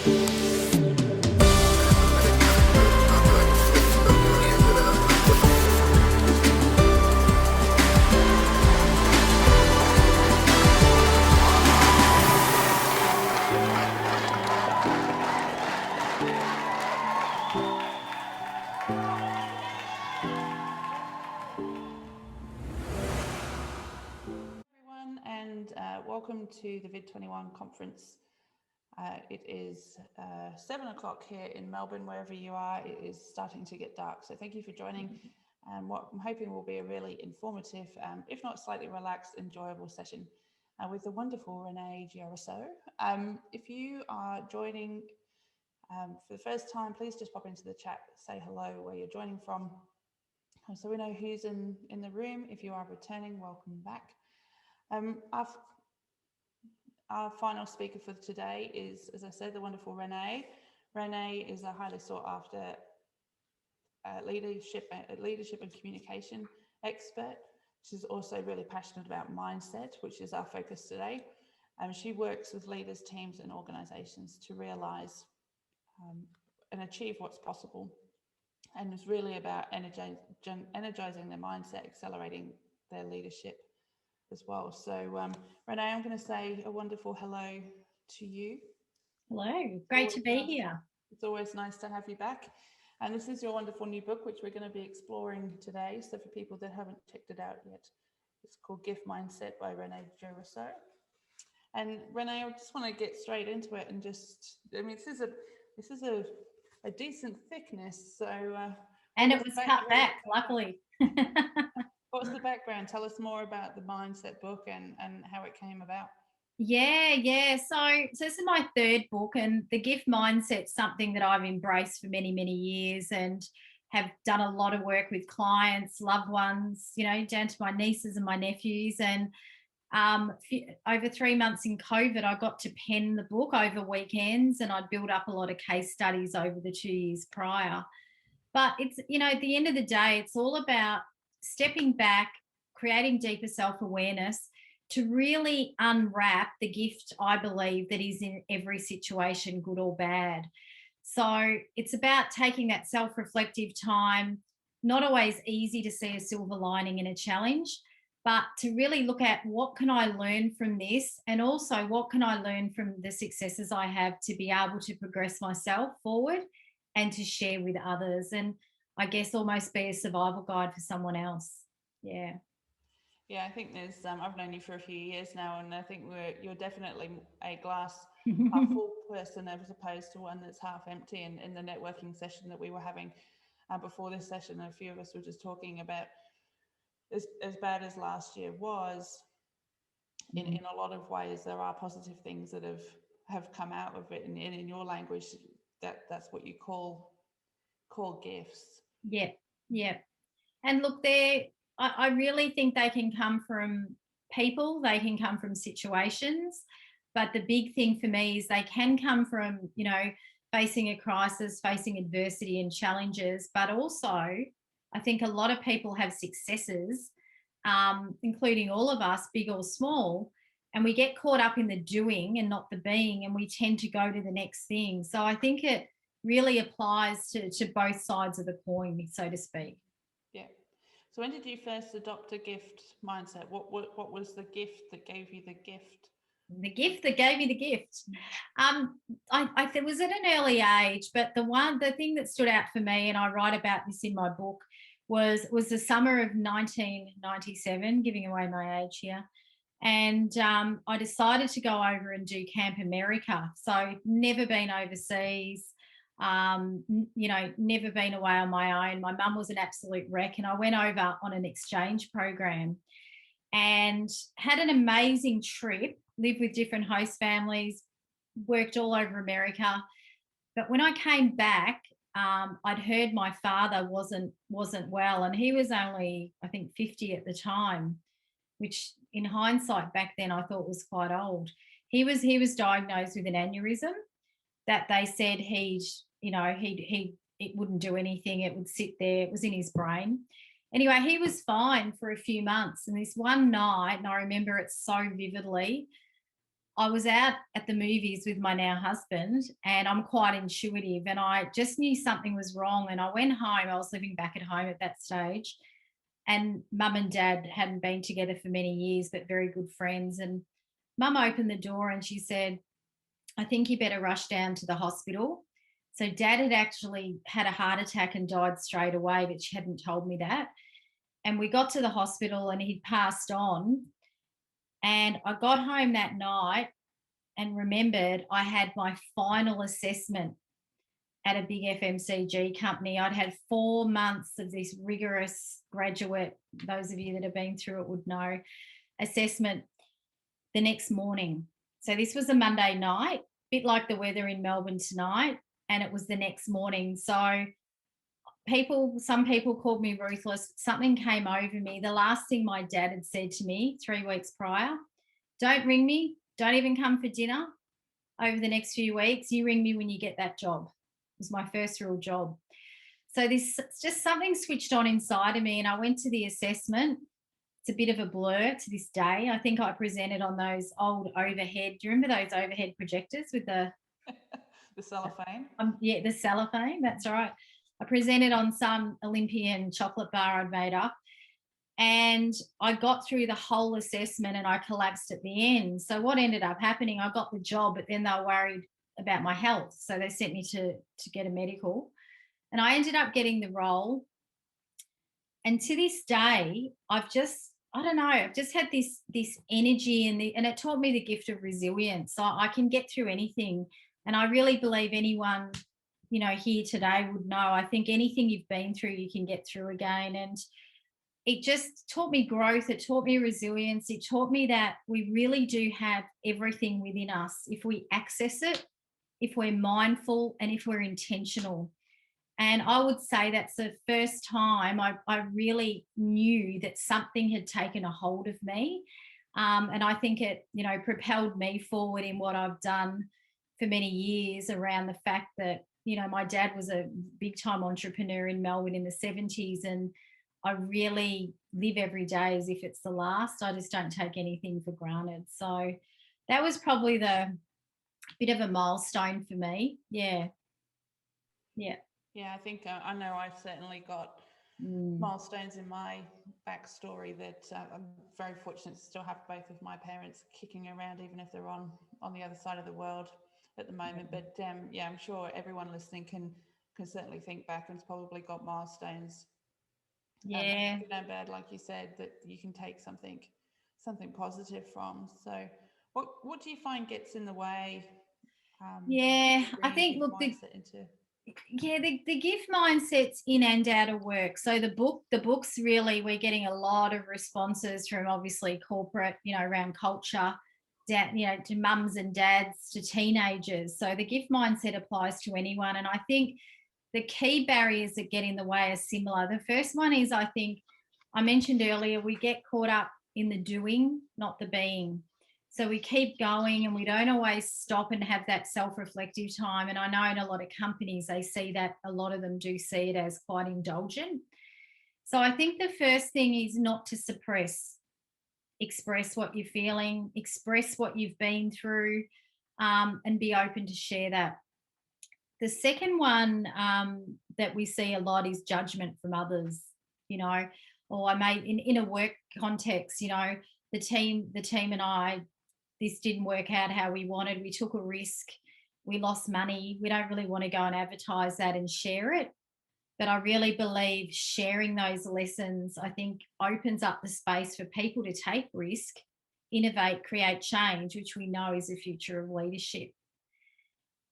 Welcome to the VID21 conference. It is 7 o'clock here in Melbourne. Wherever you are, it is starting to get dark. So thank you for joining. And what I'm hoping will be a really informative, if not slightly relaxed, enjoyable session with the wonderful Renée Giarrusso. If you are joining for the first time, please just pop into the chat, say hello, where you're joining from, so we know who's in the room. If you are returning, welcome back. Our final speaker for today is, as I said, the wonderful Renee. Renee is a highly sought after leadership and communication expert. She's also really passionate about mindset, which is our focus today. She works with leaders, teams, and organizations to realize and achieve what's possible, and is really about energizing their mindset, accelerating their leadership as well. So Renee, I'm going to say a wonderful hello to you. Hello, great to be here. It's always nice to have you back. And this is your wonderful new book, which we're going to be exploring today. So for people that haven't checked it out yet, it's called Gift Mindset by Renée Giarrusso. And Renee, I just want to get straight into it and just, I mean, this is a decent thickness. So and it was cut back, luckily. What's the background? Tell us more about the Mindset book and how it came about. Yeah. So this is my third book, and the gift mindset's something that I've embraced for many, many years, and have done a lot of work with clients, loved ones, you know, down to my nieces and my nephews. And over 3 months in COVID, I got to pen the book over weekends, and I'd built up a lot of case studies over the 2 years prior. But it's, you know, at the end of the day, it's all about stepping back, creating deeper self-awareness to really unwrap the gift, I believe, that is in every situation, good or bad. So it's about taking that self-reflective time, not always easy to see a silver lining in a challenge, but to really look at what can I learn from this, and also what can I learn from the successes I have to be able to progress myself forward and to share with others. And I guess almost be a survival guide for someone else. Yeah. Yeah, I think there's, I've known you for a few years now, and I think you're definitely a glass half full person as opposed to one that's half empty. And in the networking session that we were having before this session, a few of us were just talking about as bad as last year was, in a lot of ways, there are positive things that have come out of it. And in your language, that's what you call gifts. Yeah. And look, I really think they can come from people, they can come from situations, but the big thing for me is they can come from, you know, facing a crisis, facing adversity and challenges, but also I think a lot of people have successes, including all of us, big or small, and we get caught up in the doing and not the being, and we tend to go to the next thing. So I think it really applies to both sides of the coin, so to speak. Yeah. So when did you first adopt a gift mindset? What was the gift that gave you the gift? The gift that gave me the gift. I was at an early age, but the thing that stood out for me, and I write about this in my book, was the summer of 1997, giving away my age here. And I decided to go over and do Camp America. So never been overseas, you know, never been away on my own. My mum was an absolute wreck, and I went over on an exchange program and had an amazing trip, lived with different host families, worked all over America. But when I came back, I'd heard my father wasn't well, and he was only, I think, 50 at the time, which in hindsight back then I thought was quite old. He was diagnosed with an aneurysm that they said it wouldn't do anything. It would sit there. It was in his brain. Anyway, he was fine for a few months. And this one night, and I remember it so vividly, I was out at the movies with my now husband, and I'm quite intuitive, and I just knew something was wrong. And I went home. I was living back at home at that stage, and mum and dad hadn't been together for many years, but very good friends. And mum opened the door and she said, I think you better rush down to the hospital. So dad had actually had a heart attack and died straight away, but she hadn't told me that. And we got to the hospital and he'd passed on. And I got home that night and remembered I had my final assessment at a big FMCG company. I'd had 4 months of this rigorous graduate, those of you that have been through it would know, assessment the next morning. So this was a Monday night, a bit like the weather in Melbourne tonight, and it was the next morning. So some people called me ruthless. Something came over me. The last thing my dad had said to me 3 weeks prior, don't ring me, don't even come for dinner over the next few weeks. You ring me when you get that job. It was my first real job. So this just something switched on inside of me, and I went to the assessment. It's a bit of a blur to this day. I think I presented on those old overhead. Do you remember those overhead projectors with the the cellophane? Yeah, the cellophane. That's right. I presented on some Olympian chocolate bar I'd made up, and I got through the whole assessment and I collapsed at the end. So what ended up happening, I got the job, but then they were worried about my health. So they sent me to get a medical, and I ended up getting the role. And to this day, I don't know, I've just had this energy, and it taught me the gift of resilience. So I can get through anything. And I really believe anyone, here today would know. I think anything you've been through, you can get through again. And it just taught me growth. It taught me resilience. It taught me that we really do have everything within us if we access it, if we're mindful, and if we're intentional. And I would say that's the first time I really knew that something had taken a hold of me. And I think it, propelled me forward in what I've done for many years around the fact that, my dad was a big time entrepreneur in Melbourne in the 70s. And I really live every day as if it's the last. I just don't take anything for granted. So that was probably the bit of a milestone for me. Yeah. Yeah. Yeah, I think I know I've certainly got milestones in my backstory that I'm very fortunate to still have both of my parents kicking around, even if they're on the other side of the world at the moment. But yeah, I'm sure everyone listening can certainly think back and it's probably got milestones. Yeah. Good and bad, like you said, that you can take something positive from. So, what do you find gets in the way? Yeah, I think look, the gift mindset's in and out of work. So the books really, we're getting a lot of responses from obviously corporate, around culture, to mums and dads, to teenagers. So the gift mindset applies to anyone. And I think the key barriers that get in the way are similar. The first one is, I think I mentioned earlier, we get caught up in the doing, not the being. So we keep going and we don't always stop and have that self-reflective time. And I know in a lot of companies, they see that, a lot of them do see it as quite indulgent. So I think the first thing is not to suppress. Express what you're feeling, express what you've been through, and be open to share that. The second one that we see a lot is judgment from others, or I may in a work context, the team and I, this didn't work out how we wanted. We took a risk. We lost money. We don't really want to go and advertise that and share it. But I really believe sharing those lessons, I think, opens up the space for people to take risk, innovate, create change, which we know is the future of leadership.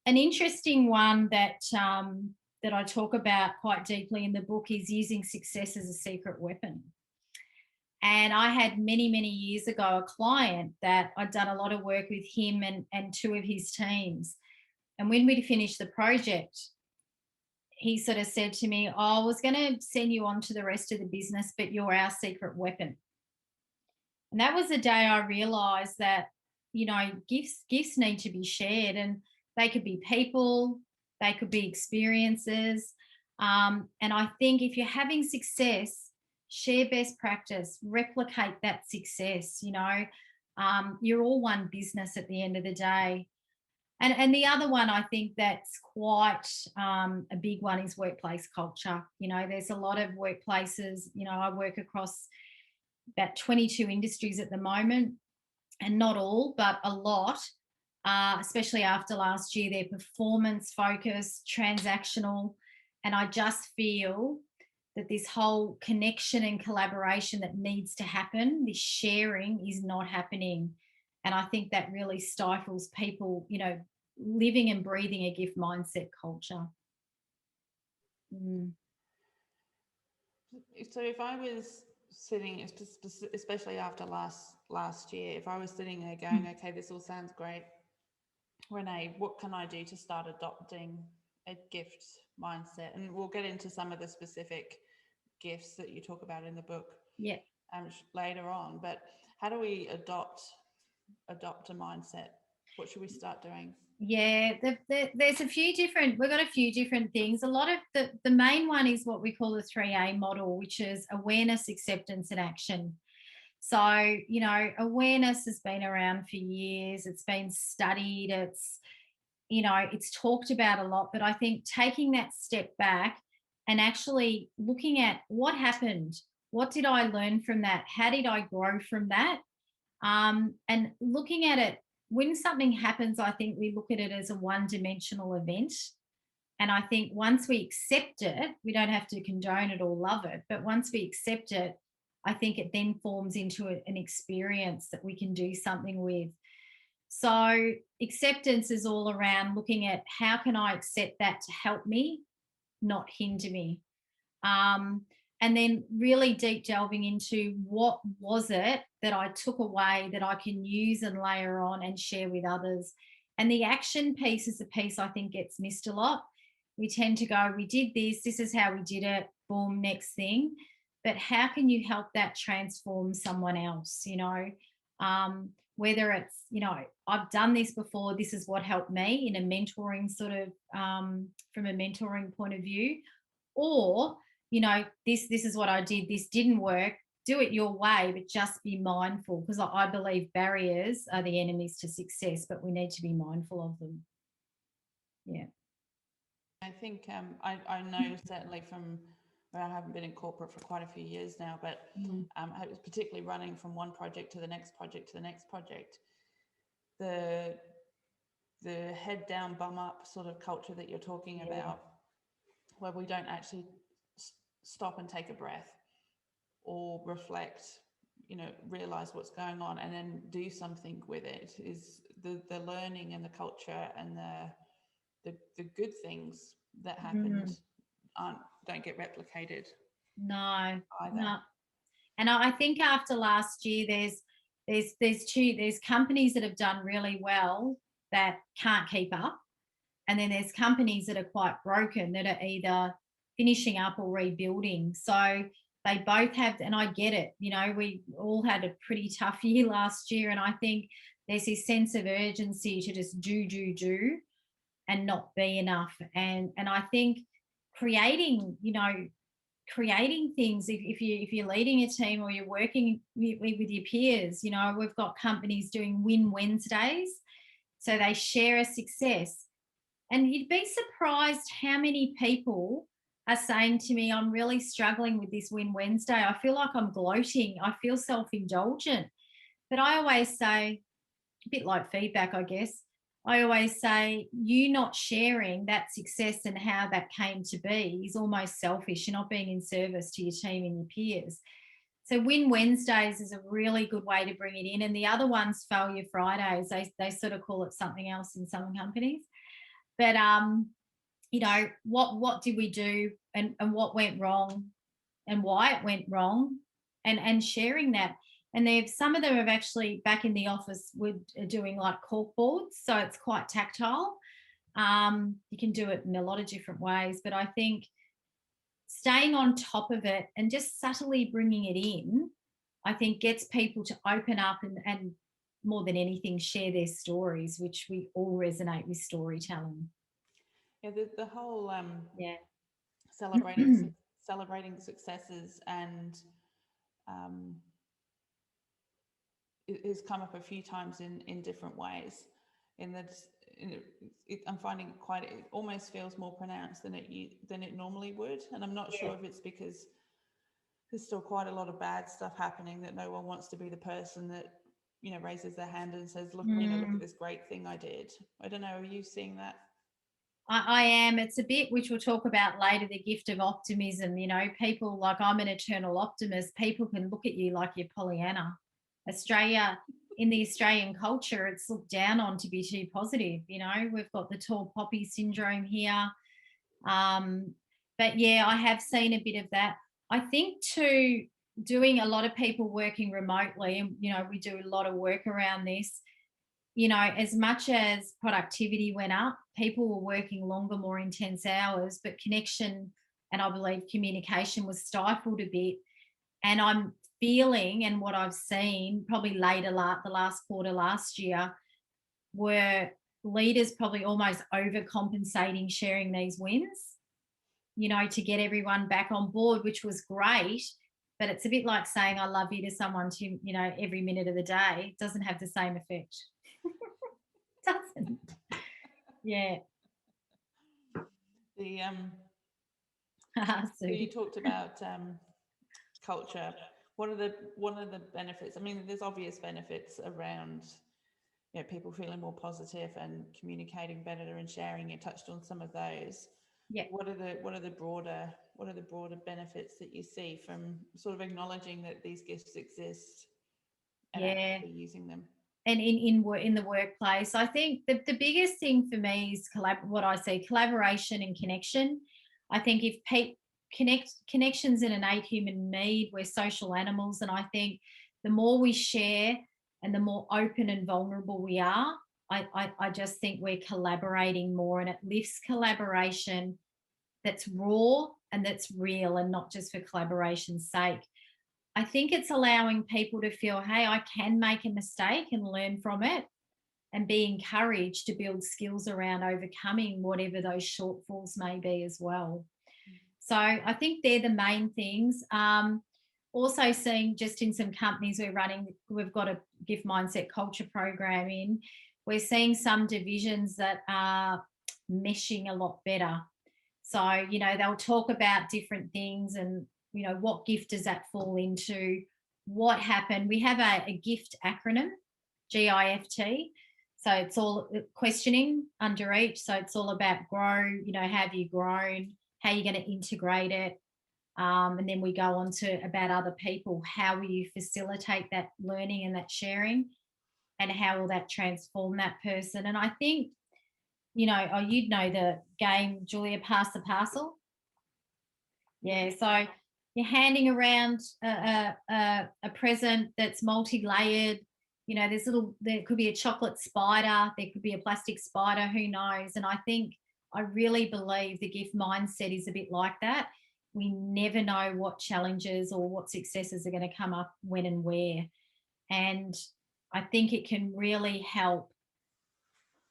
An interesting one that I talk about quite deeply in the book is using success as a secret weapon. And I had many, many years ago a client that I'd done a lot of work with him and 2 of his teams. And when we'd finished the project, he sort of said to me, I was going to send you on to the rest of the business, but you're our secret weapon. And that was the day I realised that, gifts need to be shared, and they could be people, they could be experiences. And I think if you're having success, share best practice, replicate that success, You're all one business at the end of the day. And the other one I think that's quite a big one is workplace culture. There's a lot of workplaces, I work across about 22 industries at the moment, and not all, but a lot, especially after last year, they're performance focused, transactional. And I just feel that this whole connection and collaboration that needs to happen, this sharing, is not happening. And I think that really stifles people, living and breathing a gift mindset culture. So if I was sitting, especially after last year, if I was sitting there going, okay, this all sounds great, Renee, what can I do to start adopting a gift mindset? And we'll get into some of the specific gifts that you talk about in the book later on. But how do we adopt a mindset? What should we start doing? Yeah, there's we've got a few different things. A lot of the main one is what we call the 3A model, which is awareness, acceptance, and action. So, awareness has been around for years. It's been studied. It's talked about a lot, but I think taking that step back and actually looking at what happened, what did I learn from that? How did I grow from that? And looking at it, when something happens, I think we look at it as a one-dimensional event. And I think once we accept it, we don't have to condone it or love it, but once we accept it, I think it then forms into an experience that we can do something with. So acceptance is all around looking at how can I accept that to help me, not hinder me. And then really deep delving into what was it that I took away that I can use and layer on and share with others. And the action piece is a piece I think gets missed a lot. We tend to go, we did this is how we did it, boom, next thing. But how can you help that transform someone else? Whether it's, I've done this before, this is what helped me in a mentoring sort of, from a mentoring point of view, or, this is what I did, this didn't work, do it your way, but just be mindful, because I believe barriers are the enemies to success, but we need to be mindful of them. Yeah. I think I know certainly from where I haven't been in corporate for quite a few years now, but I was particularly running from one project to the next project to the next project. The head down, bum up sort of culture that you're talking about, where we don't actually stop and take a breath or reflect, realize what's going on and then do something with it, is the learning and the culture and the good things that happened don't get replicated. No, either. no. And I think after last year, there's companies that have done really well that can't keep up, and then there's companies that are quite broken that are either finishing up or rebuilding. So they both have, and I get it. We all had a pretty tough year last year, and I think there's this sense of urgency to just do and not be enough. And I think creating things, if you're leading a team or you're working with your peers, we've got companies doing Win Wednesdays, so they share a success, and you'd be surprised how many people are saying to me, I'm really struggling with this Win Wednesday, I feel like I'm gloating, I feel self-indulgent. But I always say, a bit like feedback, I guess, I always say, you not sharing that success and how that came to be is almost selfish. You're not being in service to your team and your peers. So Win Wednesdays is a really good way to bring it in. And the other one's Failure Fridays. They sort of call it something else in some companies. But, what did we do and what went wrong and why it went wrong, and sharing that. And some of them have actually, back in the office, we're doing like cork boards, so it's quite tactile. You can do it in a lot of different ways, but I think staying on top of it and just subtly bringing it in, I think gets people to open up and more than anything share their stories, which we all resonate with storytelling. Yeah, the whole celebrating successes and it has come up a few times in different ways. In that, I'm finding it almost feels more pronounced than it normally would, and I'm not sure if it's because there's still quite a lot of bad stuff happening that no one wants to be the person that, you know, raises their hand and says, look, you know, look at this great thing I did. I don't know, are you seeing that? I am. It's a bit, which we'll talk about later, the gift of optimism. You know, people, like, I'm an eternal optimist. People can look at you like you're Pollyanna. In the Australian culture, it's looked down on to be too positive. You know, we've got the tall poppy syndrome here. But yeah, I have seen a bit of that. I think too, doing a lot of people working remotely, and, you know, we do a lot of work around this. You know, as much as productivity went up, people were working longer, more intense hours, but connection and, I believe, communication was stifled a bit. And I'm feeling, and what I've seen probably later, the last quarter last year, were leaders probably almost overcompensating, sharing these wins, you know, to get everyone back on board, which was great. But it's a bit like saying I love you to someone to, you know, every minute of the day. It doesn't have the same effect. Doesn't. Yeah. So you talked about culture. What are the benefits? I mean, there's obvious benefits around, you know, people feeling more positive and communicating better and sharing. You touched on some of those. Yeah. What are the broader benefits that you see from sort of acknowledging that these gifts exist and actually using them? And in the workplace, I think the biggest thing for me is what I see, collaboration and connection. I think if connection's an innate human need, we're social animals, and I think the more we share and the more open and vulnerable we are, I just think we're collaborating more, and it lifts collaboration that's raw and that's real, and not just for collaboration's sake. I think it's allowing people to feel, hey, I can make a mistake and learn from it, and be encouraged to build skills around overcoming whatever those shortfalls may be as well. So I think they're the main things. Also seeing, just in some companies we've got a gift mindset culture program in, we're seeing some divisions that are meshing a lot better. So, you know, they'll talk about different things and, you know, what gift does that fall into? What happened? We have a gift acronym, GIFT. So it's all questioning under each. So it's all about grow, you know, have you grown? How are you going to integrate it? And then we go on to about other people. How will you facilitate that learning and that sharing? And how will that transform that person? And I think, you know, you'd know the game, Julia, pass the parcel. Yeah, so you're handing around a present that's multi-layered. You know, there could be a chocolate spider, there could be a plastic spider, who knows? And I really believe the gift mindset is a bit like that. We never know what challenges or what successes are going to come up when and where. And I think it can really help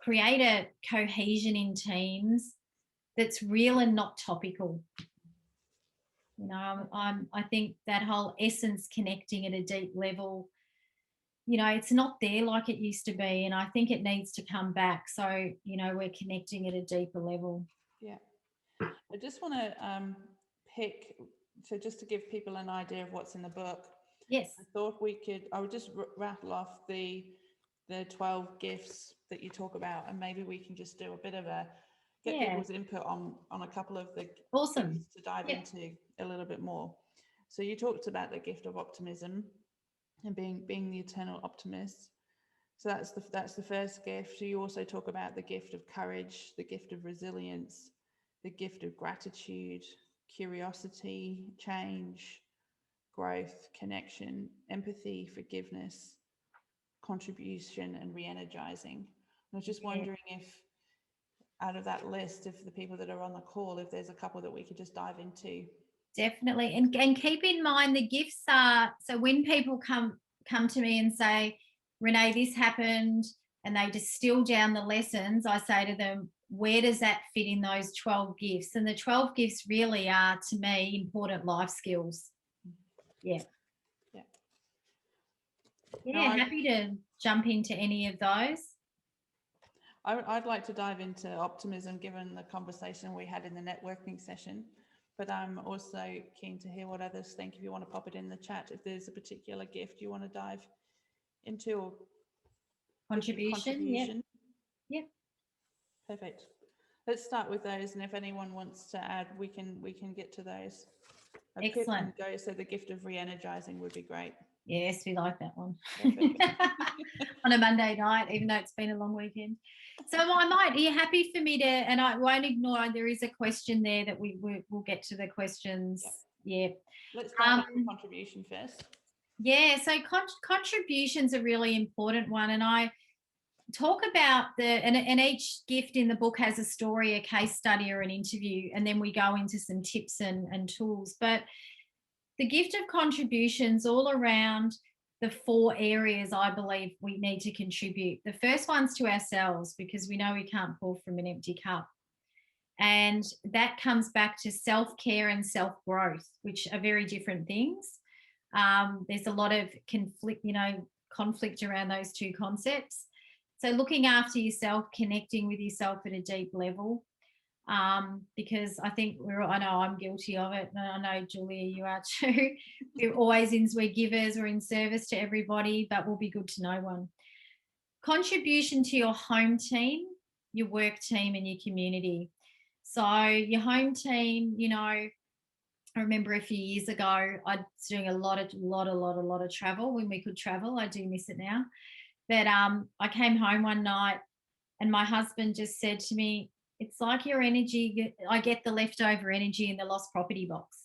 create a cohesion in teams that's real and not topical. You know, I think that whole essence connecting at a deep level, you know, it's not there like it used to be. And I think it needs to come back. So, you know, we're connecting at a deeper level. Yeah. I just want to pick, so just to give people an idea of what's in the book. Yes. I would just rattle off the 12 gifts that you talk about, and maybe we can just do a bit of get people's input on a couple of the awesome to dive into a little bit more. So you talked about the gift of optimism and being the eternal optimist. So that's the first gift. You also talk about the gift of courage, the gift of resilience, the gift of gratitude, curiosity, change, growth, connection, empathy, forgiveness, contribution, and re-energizing. I was just wondering if, out of that list, if the people that are on the call, if there's a couple that we could just dive into. Definitely. And keep in mind, the gifts are, so when people come to me and say, Renee, this happened, and they distill down the lessons, I say to them, where does that fit in those 12 gifts? And the 12 gifts really are, to me, important life skills. Yeah. Yeah, happy to jump into any of those. I'd like to dive into optimism given the conversation we had in the networking session, but I'm also keen to hear what others think. If you want to pop it in the chat, if there's a particular gift you want to dive into, or Contribution. Yep. Perfect. Let's start with those, and if anyone wants to add, we can get to those. Pip and Go said the gift of re-energizing would be great. Yes, we like that one. On a Monday night, even though it's been a long weekend. So are you happy for me to, and I won't ignore, there is a question there that we'll get to the questions. Yep. Let's start with contribution first. Yeah, so contribution's a really important one. And I talk about and each gift in the book has a story, a case study, or an interview, and then we go into some tips and tools. But the gift of contributions all around the 4 areas I believe we need to contribute. The first one's to ourselves, because we know we can't pour from an empty cup. And that comes back to self-care and self-growth, which are very different things. There's a lot of conflict around those 2 concepts. So looking after yourself, connecting with yourself at a deep level, because I think I know I'm guilty of it, and I know, Julia, you are too. We're givers, we're in service to everybody, but we'll be good to no one. Contribution to your home team, your work team, and your community. So your home team, I remember a few years ago, I was doing a lot of travel when we could travel. I do miss it now. But I came home one night and my husband just said to me, it's like your energy, I get the leftover energy in the lost property box,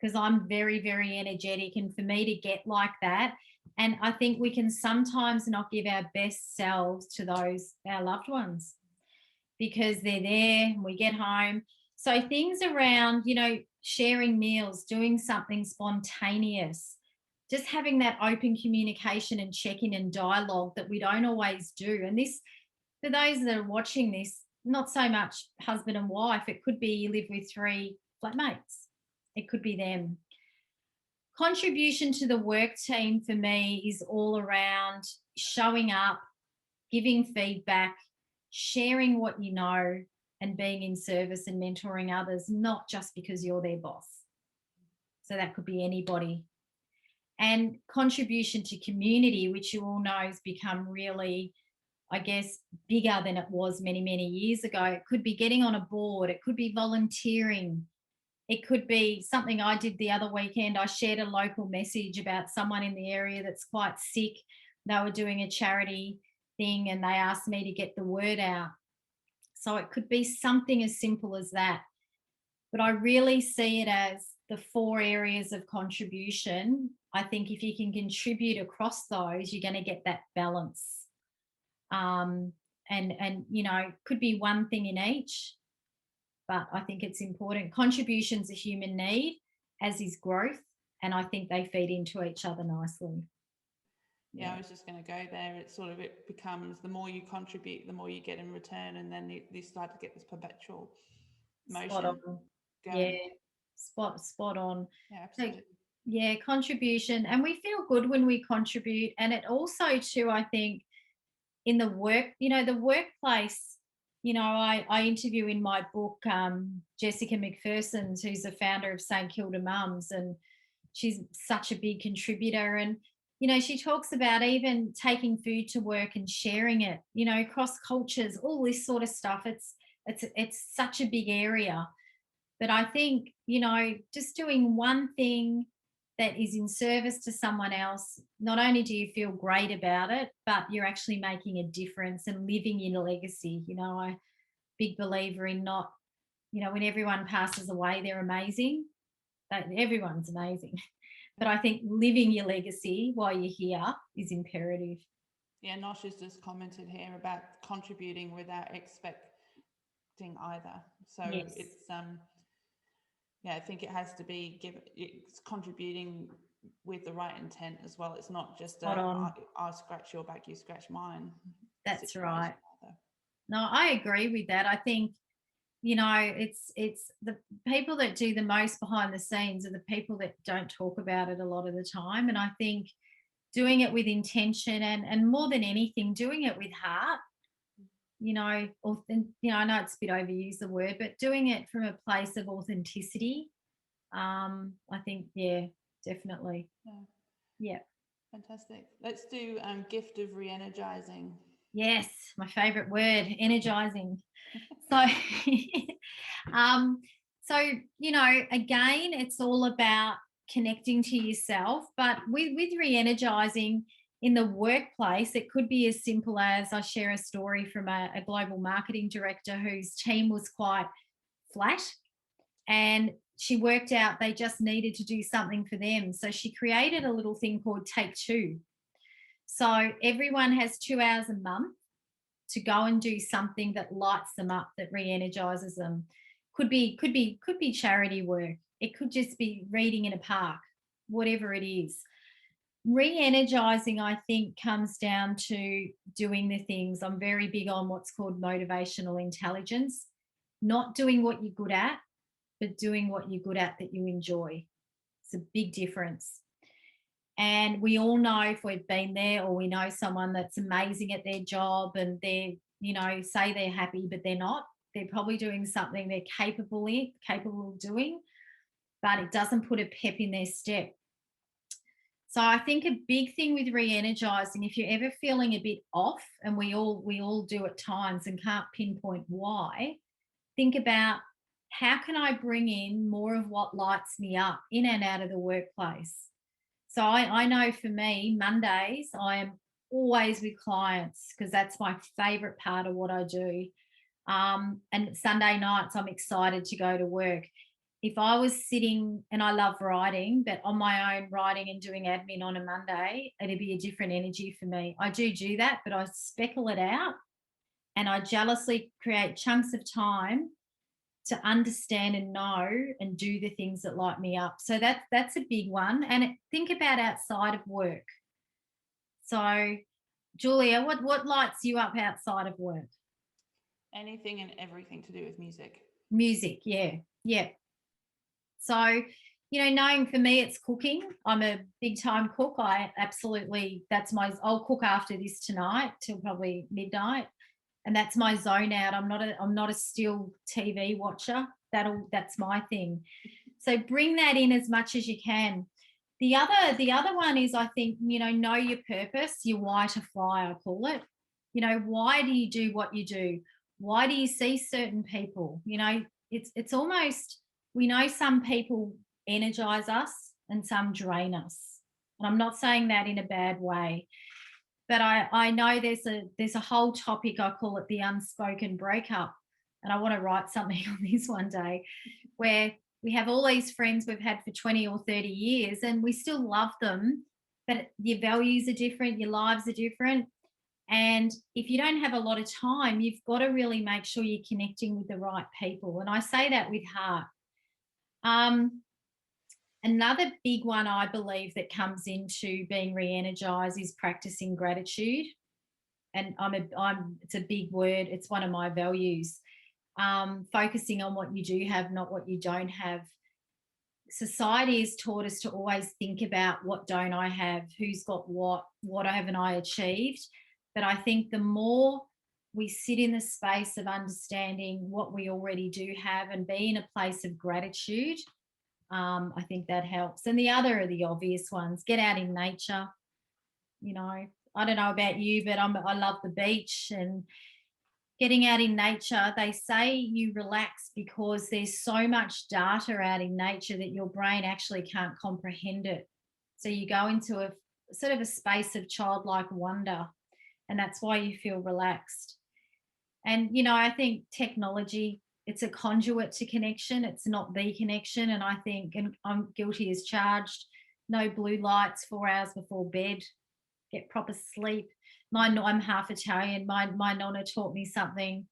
because I'm very, very energetic. And for me to get like that, and I think we can sometimes not give our best selves to our loved ones, because they're there and we get home. So things around, sharing meals, doing something spontaneous, just having that open communication and check-in and dialogue that we don't always do. And this, for those that are watching this, not so much husband and wife, it could be you live with 3 flatmates. It could be them. Contribution to the work team for me is all around showing up, giving feedback, sharing what you know, and being in service and mentoring others, not just because you're their boss. So that could be anybody. And contribution to community, which you all know has become really, I guess, bigger than it was many, many years ago. It could be getting on a board. It could be volunteering. It could be something I did the other weekend. I shared a local message about someone in the area that's quite sick. They were doing a charity thing and they asked me to get the word out. So it could be something as simple as that. But I really see it as the 4 areas of contribution. I think if you can contribute across those, you're going to get that balance. And could be one thing in each, but I think it's important. Contribution's a human need, as is growth, and I think they feed into each other nicely. Yeah, I was just going to go there. It becomes the more you contribute, the more you get in return, and then you start to get this perpetual motion. Spot on. Yeah, spot on. Yeah, absolutely. So, contribution, and we feel good when we contribute, and it also too, I think, in the workplace. I interview in my book Jessica McPherson, who's the founder of St Kilda Mums, and she's such a big contributor. And she talks about even taking food to work and sharing it, across cultures, all this sort of stuff. It's such a big area. But I think, just doing one thing that is in service to someone else, not only do you feel great about it, but you're actually making a difference and living your legacy. I'm a big believer in not, when everyone passes away, they're amazing. Everyone's amazing. But I think living your legacy while you're here is imperative. Yeah, Nosh has just commented here about contributing without expecting either. So yes. It's I think it has to be it's contributing with the right intent as well. It's not just I'll scratch your back, you scratch mine. That's right. Either. No, I agree with that. I think, it's the people that do the most behind the scenes are the people that don't talk about it a lot of the time. And I think doing it with intention, and more than anything, doing it with heart. Or, I know it's a bit overused, the word, but doing it from a place of authenticity. I think, yeah, definitely. Yeah. Yeah. Fantastic. Let's do gift of re-energizing. Yes, my favorite word, energizing. So, um, so again, it's all about connecting to yourself. But with re-energizing in the workplace, it could be as simple as I share a story from a global marketing director whose team was quite flat, and she worked out they just needed to do something for them. So she created a little thing called Take Two. So everyone has 2 hours a month to go and do something that lights them up, that re-energizes them. Could be charity work. It could just be reading in a park, whatever it is. Re-energizing, I think, comes down to doing the things. I'm very big on what's called motivational intelligence, not doing what you're good at, but doing what you're good at that you enjoy. It's a big difference. And we all know, if we've been there, or we know someone that's amazing at their job and they're, say they're happy, but they're not. They're probably doing something they're capable of doing, but it doesn't put a pep in their step. So I think a big thing with re-energizing, if you're ever feeling a bit off, and we all do at times and can't pinpoint why, think about, how can I bring in more of what lights me up in and out of the workplace? So I know for me, Mondays, I am always with clients because that's my favorite part of what I do. And Sunday nights, I'm excited to go to work. If I was sitting, and I love writing, but on my own, writing and doing admin on a Monday, it'd be a different energy for me. I do that, but I speckle it out, and I jealously create chunks of time to understand and know and do the things that light me up. So that's a big one. And think about outside of work. So, Julia, what lights you up outside of work? Anything and everything to do with music. Music, yeah. So, knowing for me, it's cooking. I'm a big time cook. I'll cook after this tonight till probably midnight. And that's my zone out. I'm not a still TV watcher. That's my thing. So bring that in as much as you can. The other one is, I think, know your purpose, your why to fly, I call it. Why do you do what you do? Why do you see certain people? It's almost, we know some people energize us and some drain us. And I'm not saying that in a bad way. But I know there's a whole topic, I call it the unspoken breakup. And I want to write something on this one day, where we have all these friends we've had for 20 or 30 years and we still love them, but your values are different, your lives are different. And if you don't have a lot of time, you've got to really make sure you're connecting with the right people. And I say that with heart. Another big one, I believe, that comes into being re-energized is practicing gratitude. And it's a big word. It's one of my values. Focusing on what you do have, not what you don't have. Society has taught us to always think about, what don't I have? Who's got what haven't I achieved? But I think the more we sit in the space of understanding what we already do have and be in a place of gratitude, I think that helps. And the other are the obvious ones. Get out in nature. I don't know about you, but I love the beach and getting out in nature. They say you relax because there's so much data out in nature that your brain actually can't comprehend it. So you go into a sort of a space of childlike wonder, and that's why you feel relaxed. And, I think technology, it's a conduit to connection. It's not the connection. And I think, and I'm guilty as charged, no blue lights 4 hours before bed, get proper sleep. I'm half Italian. My nonna taught me something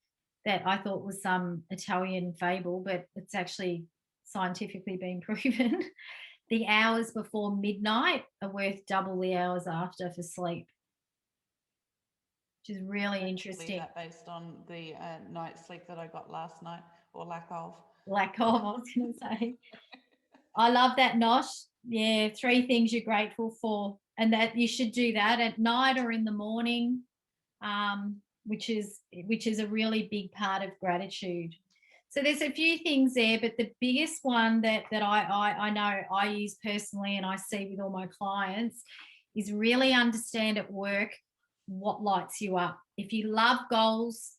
that I thought was some Italian fable, but it's actually scientifically been proven. The hours before midnight are worth double the hours after for sleep, which is really interesting. That based on the night's sleep that I got last night, or lack of. I was going to say. I love that, Nosh. Yeah, 3 things you're grateful for, and that you should do that at night or in the morning, which is a really big part of gratitude. So there's a few things there, but the biggest one that I know I use personally and I see with all my clients is really understand at work what lights you up. If you love goals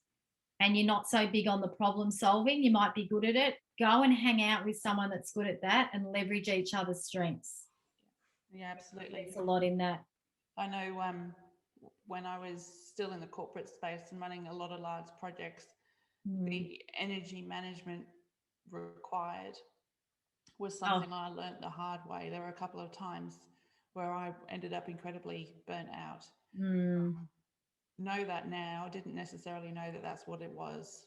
and you're not so big on the problem solving, you might be good at it. Go and hang out with someone that's good at that and leverage each other's strengths. Yeah, absolutely. There's a lot in that. I know when I was still in the corporate space and running a lot of large projects, the energy management required was something I learned the hard way. There were a couple of times where I ended up incredibly burnt out. Know that now, didn't necessarily know that that's what it was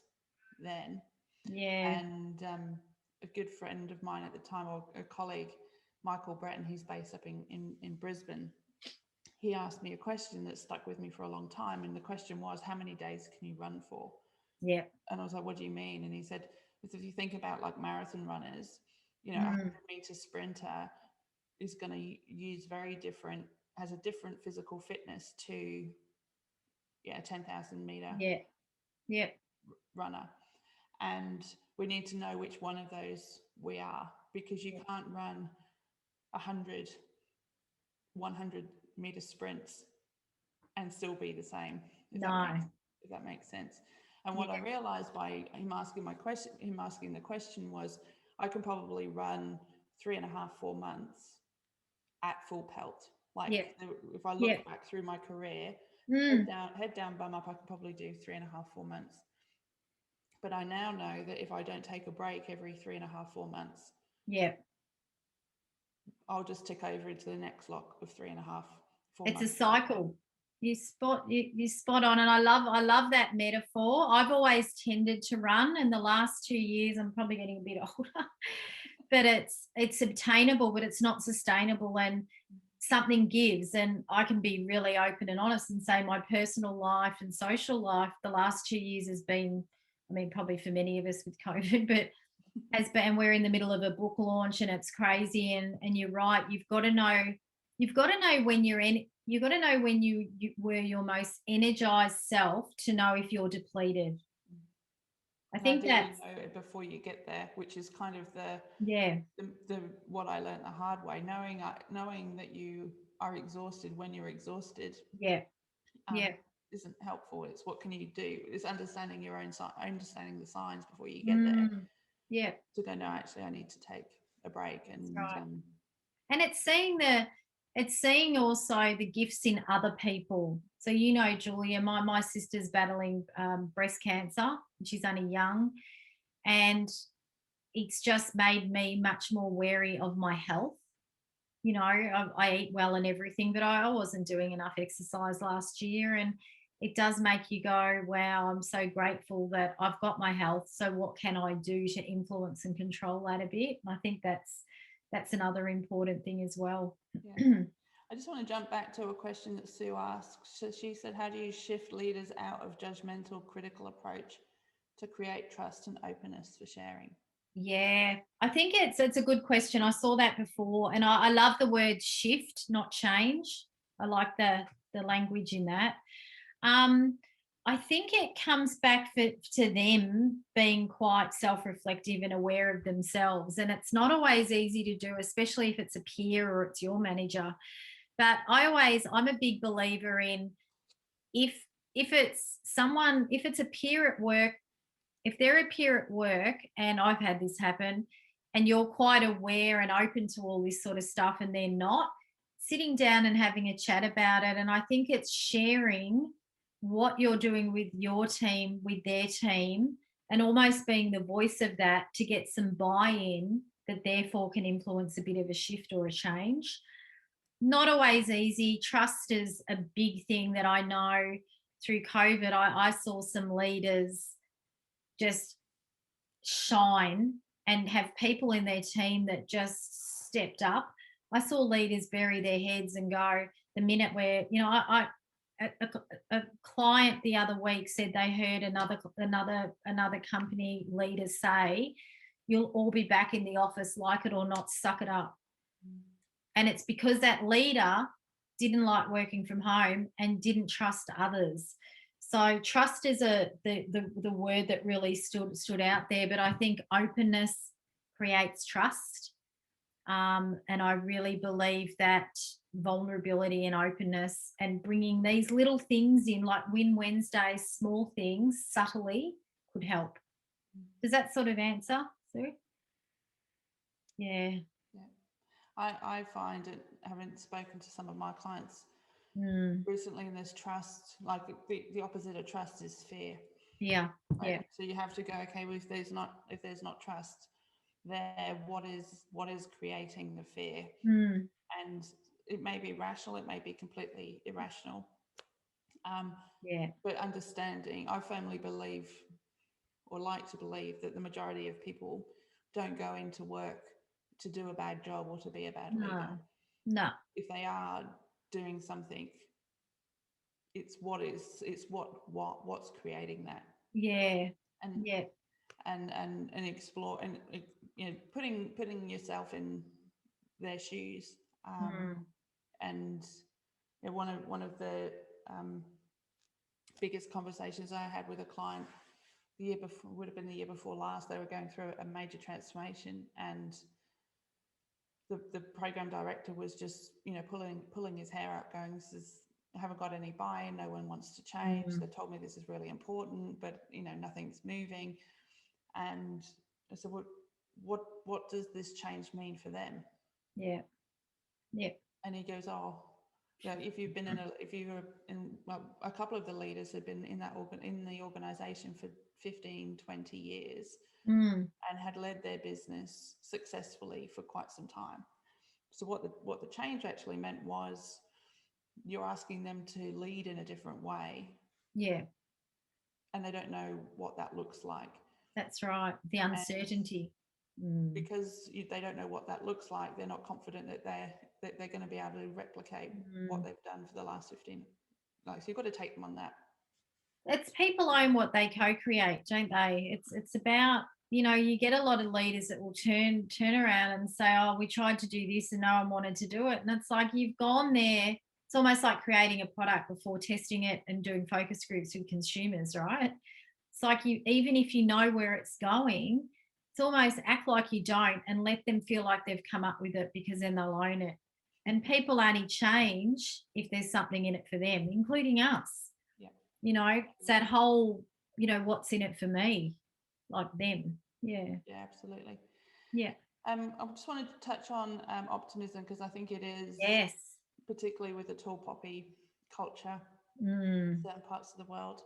then. Yeah. And a good friend of mine at the time, or a colleague, Michael Breton, he's based up in Brisbane, he asked me a question that stuck with me for a long time. And the question was, how many days can you run for? Yeah. And I was like, what do you mean? And he said, if you think about like marathon runners, you know, a 100-meter sprinter is going to has a different physical fitness to, 10,000 meter runner. And we need to know which one of those we are, because you can't run 100 meter sprints and still be the same, if that makes sense. And what I realized by him asking the question was, I can probably run 3.5, 4 months at full pelt. Like if I look back through my career, head down, bum up, I can probably do 3.5, 4 months. But I now know that if I don't take a break every 3.5, 4 months, I'll just tick over into the next lock of 3.5, 4 months. It's a cycle. You spot on, and I love that metaphor. I've always tended to run, and the last 2 years I'm probably getting a bit older, but it's obtainable, but it's not sustainable, and something gives. And I can be really open and honest and say my personal life and social life the last 2 years has been, I mean, probably for many of us with COVID, but and we're in the middle of a book launch and it's crazy. And you're right, you've got to know when you've got to know when you were your most energized self to know if you're depleted. I think that's know it before you get there, which is kind of the what I learned the hard way. Knowing that you are exhausted when you're exhausted. Isn't helpful. It's what can you do? It's understanding understanding the signs before you get there. To go, no, actually I need to take a break. And and it's seeing also the gifts in other people. So, Julia, my sister's battling breast cancer, and she's only young, and it's just made me much more wary of my health. I eat well and everything, but I wasn't doing enough exercise last year, and it does make you go, wow, I'm so grateful that I've got my health. So what can I do to influence and control that a bit? And I think that's another important thing as well. I just want to jump back to a question that Sue asked. So she said, how do you shift leaders out of judgmental, critical approach to create trust and openness for sharing? Yeah, I think it's a good question. I saw that before, and I love the word shift, not change. I like the language in that. I think it comes back to them being quite self-reflective and aware of themselves. And it's not always easy to do, especially if it's a peer or it's your manager. But I'm a big believer in if it's a peer at work, if they're a peer at work, and I've had this happen, and you're quite aware and open to all this sort of stuff and they're not, sitting down and having a chat about it. And I think it's sharing what you're doing with your team, with their team, and almost being the voice of that to get some buy-in that therefore can influence a bit of a shift or a change. Not always easy. Trust is a big thing that I know through COVID. I saw some leaders just shine and have people in their team that just stepped up. I saw leaders bury their heads and go, the minute where, a client the other week said they heard another company leader say, you'll all be back in the office, like it or not, suck it up. And it's because that leader didn't like working from home and didn't trust others. So trust is the word that really stood out there. But I think openness creates trust. And I really believe that vulnerability and openness and bringing these little things in, like Win Wednesdays, small things, subtly, could help. Does that sort of answer, Sue? Yeah. I find it, having spoken to some of my clients recently, and there's trust, like the opposite of trust is fear. Yeah. Right? Yeah. So you have to go, okay, well, if there's not trust there, what is creating the fear? And it may be rational, it may be completely irrational. Yeah. But understanding, I firmly believe, or like to believe, that the majority of people don't go into work to do a bad job or to be a bad leader. No. If they are doing something, it's what's creating that. Yeah. And yeah. and explore, and putting yourself in their shoes. And one of the biggest conversations I had with a client the year before, would have been the year before last. They were going through a major transformation, and the program director was just pulling his hair up, going, "This is, I haven't got any buy-in. No one wants to change. They told me this is really important, but nothing's moving." And I said, what does this change mean for them? Yeah. And he goes, "Oh, if you've been if you were in, well, a couple of the leaders had been in the organization for 15, 20 years and had led their business successfully for quite some time. So what the change actually meant was, you're asking them to lead in a different way. Yeah. And they don't know what that looks like." That's right. The uncertainty. Because they don't know what that looks like, they're not confident that they're going to be able to replicate what they've done for the last 15. So you've got to take them on that. It's people own what they co-create, don't they? It's about, you get a lot of leaders that will turn around and say, "Oh, we tried to do this and no one wanted to do it." And it's like, you've gone there. It's almost like creating a product before testing it and doing focus groups with consumers, right? It's like, even if you know where it's going, it's almost act like you don't and let them feel like they've come up with it, because then they'll own it. And people only change if there's something in it for them, including us. It's that whole, what's in it for me, like them. Yeah. Yeah, absolutely. Yeah. I just wanted to touch on optimism, because I think it is, Yes, particularly with the tall poppy culture in certain parts of the world.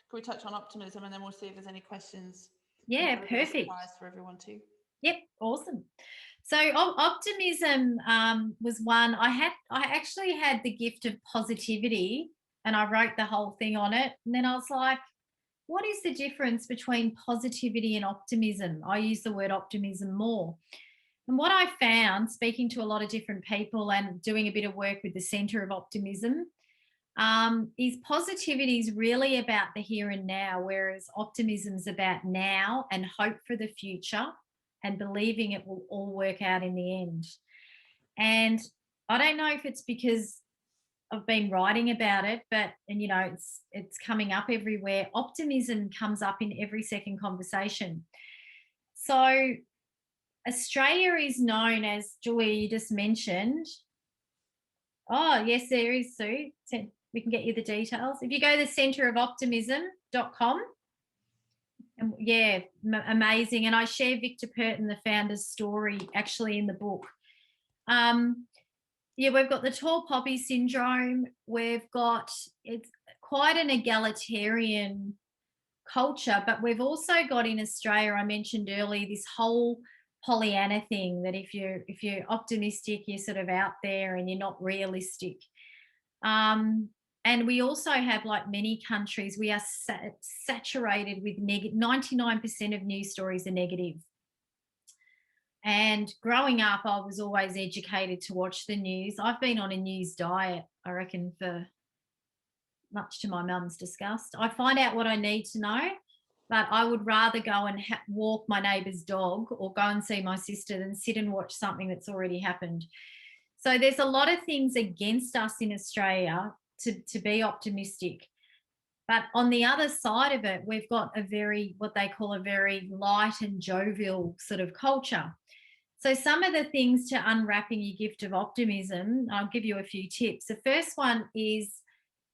Can we touch on optimism, and then we'll see if there's any questions? Yeah, perfect. Surprise for everyone too. Yep, awesome. So optimism was one. I actually had the gift of positivity, and I wrote the whole thing on it. And then I was like, what is the difference between positivity and optimism? I use the word optimism more. And what I found, speaking to a lot of different people and doing a bit of work with the Centre of Optimism, is positivity is really about the here and now, whereas optimism is about now and hope for the future and believing it will all work out in the end. And I don't know if it's because I've been writing about it, but it's coming up everywhere. Optimism comes up in every second conversation. So Australia is known, as Julia, you just mentioned. Oh, yes, there is, Sue. We can get you the details. If you go to the centreofoptimism.com, and yeah, amazing. And I share Victor Purton, the founder's story, actually in the book. We've got the tall poppy syndrome. It's quite an egalitarian culture, but we've also got in Australia, I mentioned earlier, this whole Pollyanna thing, that if you're optimistic, you're sort of out there and you're not realistic. And we also have, like many countries, we are saturated with 99% of news stories are negative. And growing up, I was always educated to watch the news. I've been on a news diet, I reckon, for much to my mum's disgust. I find out what I need to know, but I would rather go and walk my neighbour's dog or go and see my sister than sit and watch something that's already happened. So there's a lot of things against us in Australia to be optimistic. But on the other side of it, we've got what they call a very light and jovial sort of culture. So some of the things to unwrapping your gift of optimism, I'll give you a few tips. The first one is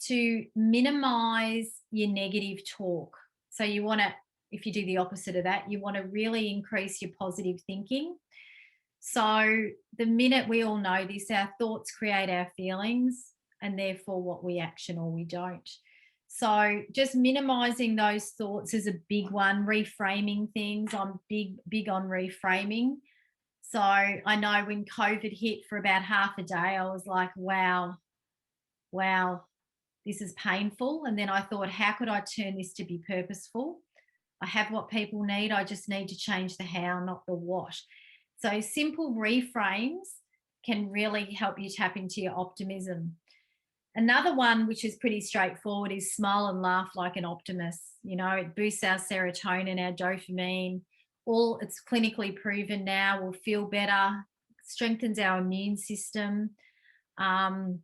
to minimize your negative talk. So you want to, if you do the opposite of that, you want to really increase your positive thinking. So the minute, we all know this, our thoughts create our feelings and therefore what we action or we don't. So just minimizing those thoughts is a big one. Reframing things. I'm big on reframing. So I know when COVID hit for about half a day, I was like, wow, this is painful. And then I thought, how could I turn this to be purposeful? I have what people need. I just need to change the how, not the what. So simple reframes can really help you tap into your optimism. Another one, which is pretty straightforward, is smile and laugh like an optimist. You know, it boosts our serotonin, our dopamine. It's clinically proven now. We'll feel better, strengthens our immune system. And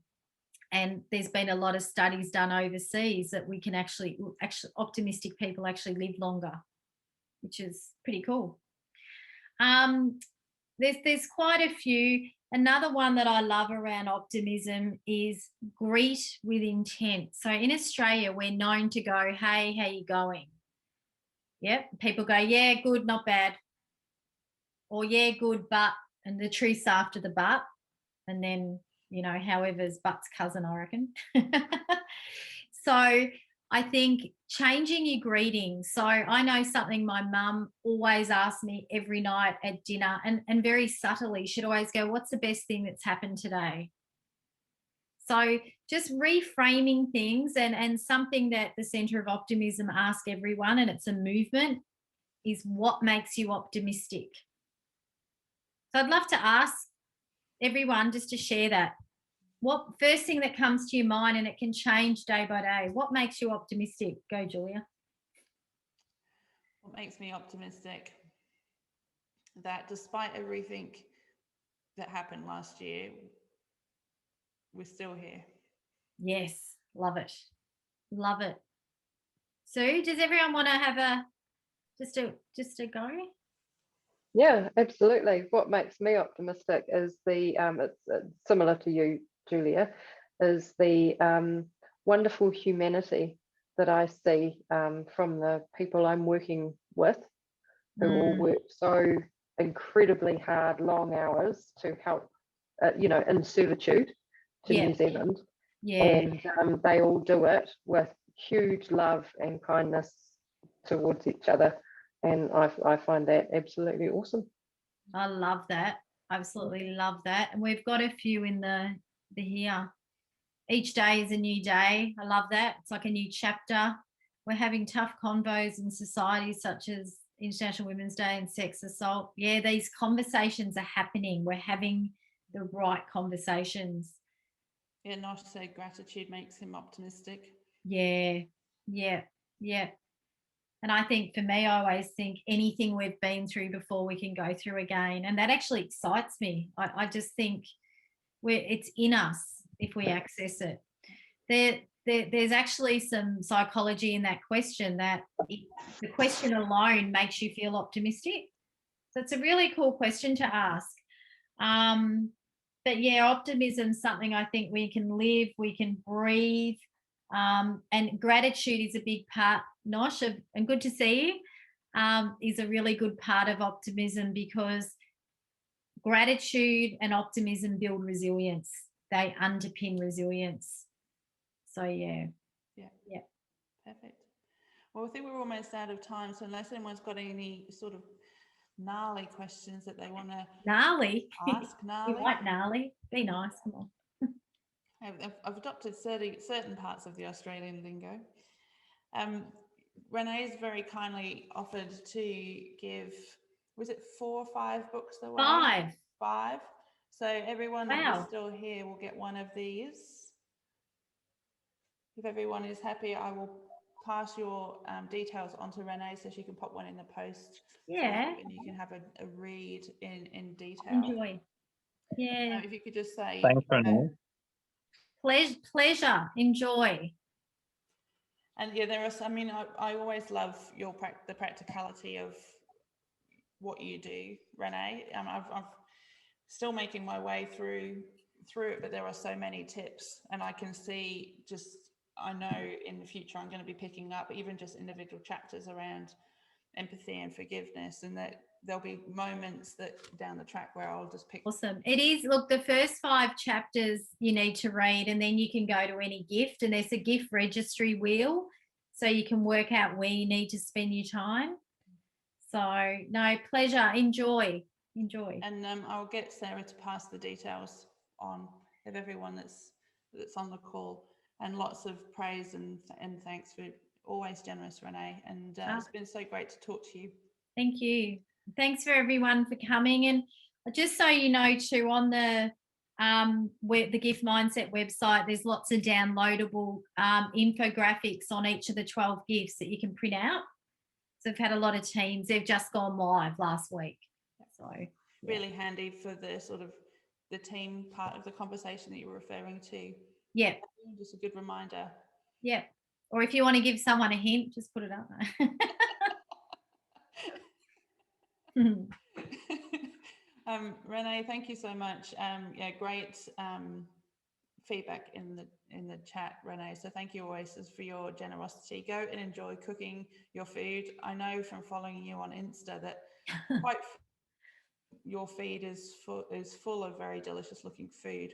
there's been a lot of studies done overseas that we can actually optimistic people actually live longer, which is pretty cool. There's quite a few. Another one that I love around optimism is greet with intent. So in Australia, we're known to go, hey, how you going? Yep. People go, yeah, good, not bad. Or yeah, good, but, and the truth's after the but. And then, you know, however's but's cousin, I reckon. So I think changing your greetings. So I know something my mum always asks me every night at dinner, and very subtly, she'd always go, what's the best thing that's happened today? So just reframing things, and something that the Centre of Optimism asks everyone, and it's a movement, is what makes you optimistic? So I'd love to ask everyone just to share that. What first thing that comes to your mind, and it can change day by day. What makes you optimistic? Go, Julia. What makes me optimistic? That despite everything that happened last year, we're still here. Yes, love it. Love it. Sue, does everyone want to have just a go? Yeah, absolutely. What makes me optimistic is it's similar to you, Julia, is the wonderful humanity that I see from the people I'm working with, who all work so incredibly hard, long hours to help, in servitude to New Zealand. Yeah. And they all do it with huge love and kindness towards each other. And I find that absolutely awesome. I love that. Absolutely love that. And we've got a few in the here. Each day is a new day. I love that. It's like a new chapter. We're having tough convos in society, such as International Women's Day and sex assault. Yeah, these conversations are happening. We're having the right conversations. Yeah, Nosh said gratitude makes him optimistic. Yeah. And I think for me, I always think anything we've been through before, we can go through again. And that actually excites me. I just think it's in us if we access it. There's actually some psychology in that question, that the question alone makes you feel optimistic. So it's a really cool question to ask. But yeah, optimism is something I think we can live, we can breathe. And gratitude is a big part, Nosh, and good to see you, is a really good part of optimism, because gratitude and optimism build resilience. They underpin resilience. So yeah. Perfect. Well, I think we're almost out of time. So unless anyone's got any sort of gnarly questions that they want to ask, gnarly. You like gnarly? Be nice. Come on. I've adopted certain parts of the Australian lingo. Renee's very kindly offered to give, was it 4 or 5 books away? 5. So everyone that is still here will get one of these. If everyone is happy, I will pass your details onto Renee so she can pop one in the post. Yeah. And you can have a read in detail. Enjoy. Yeah. If you could just say. Thanks, Renee. Pleasure. Enjoy. And yeah, there are. I mean, I always love the practicality of what you do, Renee. I'm still making my way through it, but there are so many tips, and I can see I know in the future I'm going to be picking up even just individual chapters around empathy and forgiveness, and that there'll be moments that down the track where I'll just pick. Awesome. It is. Look, the first 5 chapters you need to read, and then you can go to any gift, and there's a gift registry wheel, so you can work out where you need to spend your time. So no, pleasure. Enjoy. And I'll get Sarah to pass the details on of everyone that's on the call, and lots of praise and thanks for always generous, Renee. And it's been so great to talk to you. Thank you. Thanks for everyone for coming. And just so you know too, on the Gift Mindset website, there's lots of downloadable infographics on each of the 12 gifts that you can print out. So I've had a lot of teams, they've just gone live last week. So really handy for the sort of the team part of the conversation that you were referring to. Yeah. Just a good reminder. Yeah. Or if you want to give someone a hint, just put it up. Renee, thank you so much. Yeah, great feedback in the chat, Renee. So thank you always for your generosity. Go and enjoy cooking your food. I know from following you on Insta that your feed is full of very delicious looking food.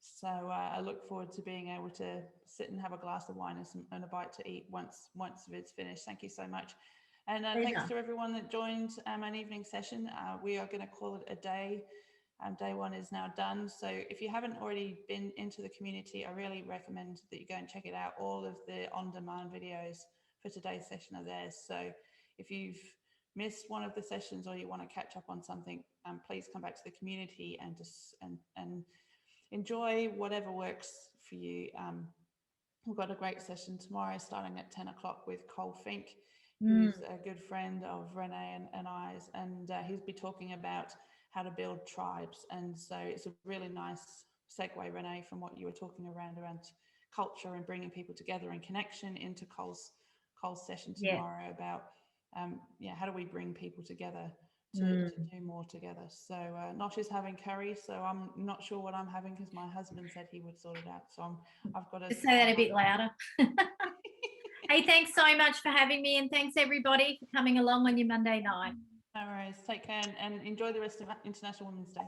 So I look forward to being able to sit and have a glass of wine and a bite to eat once it's finished. Thank you so much. And thanks to everyone that joined an evening session. We are going to call it a day. Day 1 is now done. So if you haven't already been into the community, I really recommend that you go and check it out. All of the on-demand videos for today's session are there. So if you've missed one of the sessions or you want to catch up on something, please come back to the community and just and enjoy whatever works for you. We've got a great session tomorrow starting at 10 o'clock with Cole Fink, who's a good friend of Renee and I's, and he'll be talking about how to build tribes. And so it's a really nice segue, Renee, from what you were talking around culture and bringing people together and connection into Cole's session tomorrow about how do we bring people together to do more together. So Nosh is having curry, so I'm not sure what I'm having because my husband said he would sort it out. So I've got to say that a bit louder. Hey, thanks so much for having me, and thanks everybody for coming along on your Monday night. No worries. Take care and enjoy the rest of International Women's Day.